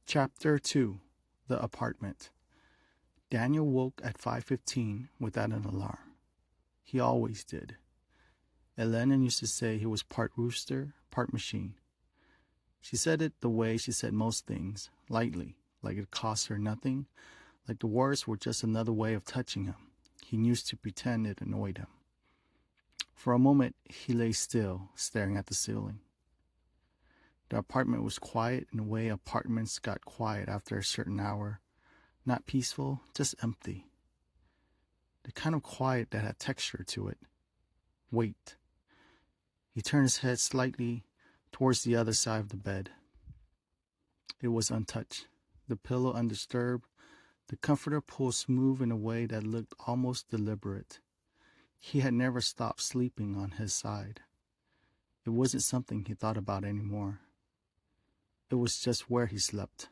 Chapter 2. The Apartment. Daniel woke at 5:15 without an alarm. He always did. Elena used to say he was part rooster, part machine. She said it the way she said most things, lightly, like it cost her nothing, like the words were just another way of touching him. He used to pretend it annoyed him. For a moment, he lay still, staring at the ceiling. The apartment was quiet in the way apartments got quiet after a certain hour. Not peaceful, just empty. The kind of quiet that had texture to it. Weight. He turned his head slightly towards the other side of the bed. It was untouched, the pillow undisturbed, the comforter pulled smooth in a way that looked almost deliberate. He had never stopped sleeping on his side. It wasn't something he thought about anymore. It was just where he slept.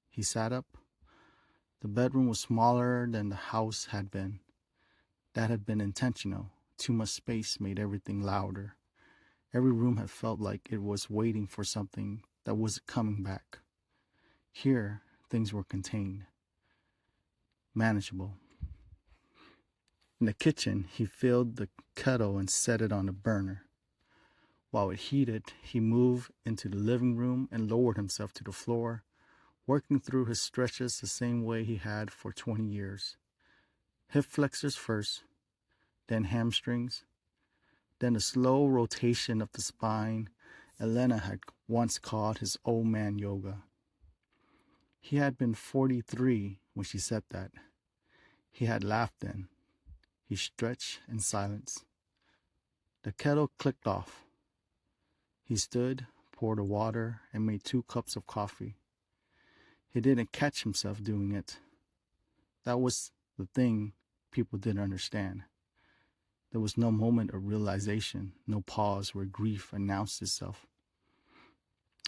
He sat up. The bedroom was smaller than the house had been. That had been intentional. Too much space made everything louder. Every room had felt like it was waiting for something that wasn't coming back. Here, things were contained. Manageable. In the kitchen, he filled the kettle and set it on the burner. While it heated, he moved into the living room and lowered himself to the floor, working through his stretches the same way he had for 20 years. Hip flexors first, then hamstrings, then a slow rotation of the spine Elena had once called his old man yoga. He had been 43 when she said that. He had laughed then. He stretched in silence. The kettle clicked off. He stood, poured the water, and made 2 cups of coffee. He didn't catch himself doing it. That was the thing people didn't understand. There was no moment of realization, no pause where grief announced itself.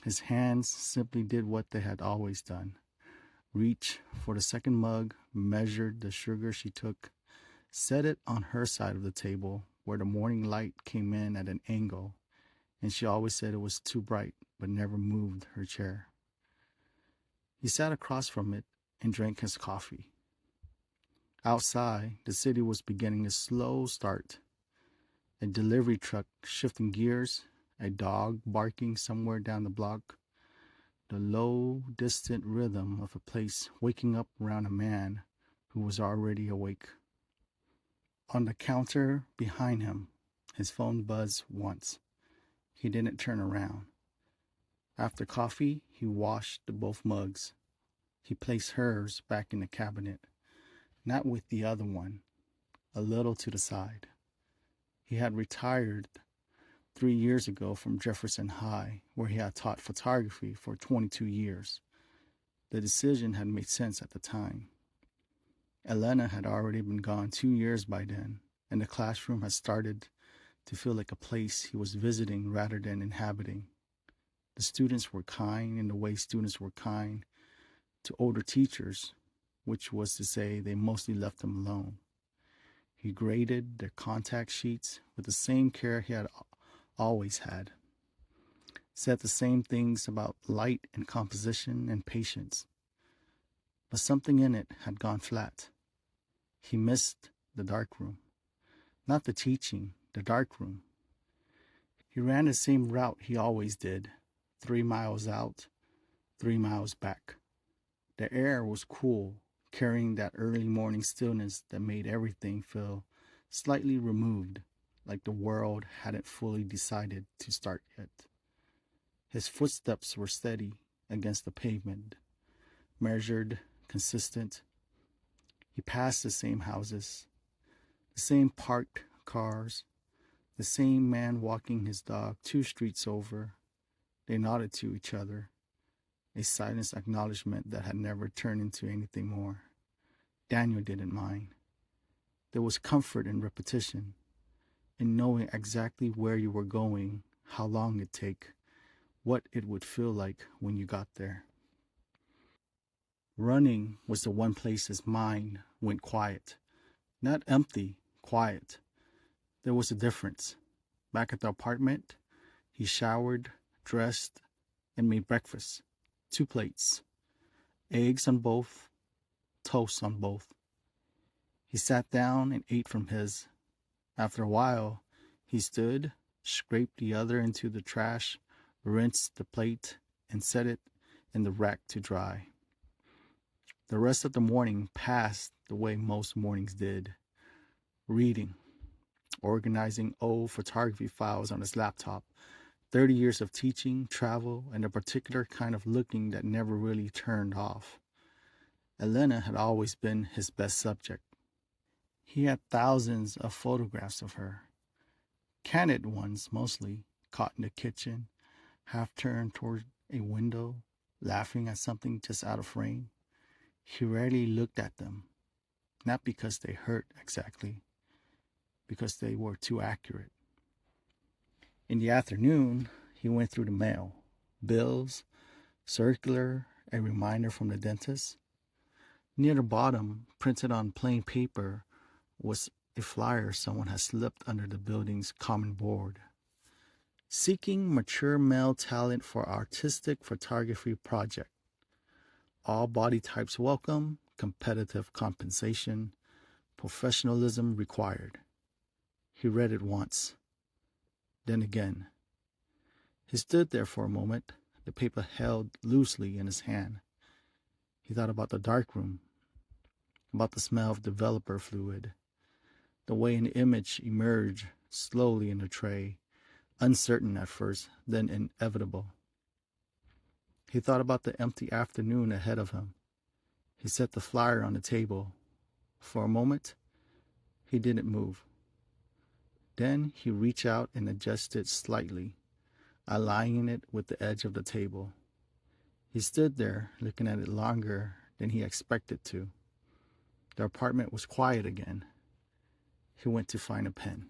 His hands simply did what they had always done. Reached for the second mug, measured the sugar she took, set it on her side of the table where the morning light came in at an angle, and she always said it was too bright, but never moved her chair. He sat across from it and drank his coffee. Outside, the city was beginning a slow start. A delivery truck shifting gears, a dog barking somewhere down the block, the low, distant rhythm of a place waking up around a man who was already awake. On the counter behind him, his phone buzzed once. He didn't turn around. After coffee, he washed both mugs. He placed hers back in the cabinet, not with the other one, a little to the side. He had retired 3 years ago from Jefferson High, where he had taught photography for 22 years. The decision had made sense at the time. Elena had already been gone 2 years by then, and the classroom had started to feel like a place he was visiting rather than inhabiting. The students were kind in the way students were kind to older teachers, which was to say they mostly left them alone. He graded their contact sheets with the same care he had always had. Said the same things about light and composition and patience. But something in it had gone flat. He missed the dark room. Not the teaching, the dark room. He ran the same route he always did, 3 miles out, 3 miles back. The air was cool, carrying that early morning stillness that made everything feel slightly removed, like the world hadn't fully decided to start yet. His footsteps were steady against the pavement, measured, consistent. He passed the same houses, the same parked cars, the same man walking his dog 2 streets over. They nodded to each other, a silent acknowledgement that had never turned into anything more. Daniel didn't mind. There was comfort in repetition, in knowing exactly where you were going, how long it'd take, what it would feel like when you got there. Running was the one place his mind went quiet. Not empty, quiet. There was a difference. Back at the apartment, he showered, dressed, and made breakfast. 2 plates, eggs on both, toast on both. He sat down and ate from his. After a while, he stood, scraped the other into the trash, rinsed the plate, and set it in the rack to dry. The rest of the morning passed the way most mornings did, reading, organizing old photography files on his laptop, 30 years of teaching, travel, and a particular kind of looking that never really turned off. Elena had always been his best subject. He had thousands of photographs of her, candid ones mostly, caught in the kitchen, half turned toward a window, laughing at something just out of frame. He rarely looked at them, not because they hurt exactly, because they were too accurate. In the afternoon, he went through the mail, bills, circular, a reminder from the dentist. Near the bottom, printed on plain paper, was a flyer someone had slipped under the building's common board. Seeking mature male talent for artistic photography project. All body types welcome, competitive compensation, professionalism required. He read it once, then again. He stood there for a moment, the paper held loosely in his hand. He thought about the darkroom, about the smell of developer fluid, the way an image emerged slowly in the tray, uncertain at first, then inevitable. He thought about the empty afternoon ahead of him. He set the flyer on the table. For a moment, he didn't move. Then he reached out and adjusted slightly, aligning it with the edge of the table. He stood there, looking at it longer than he expected to. The apartment was quiet again. He went to find a pen.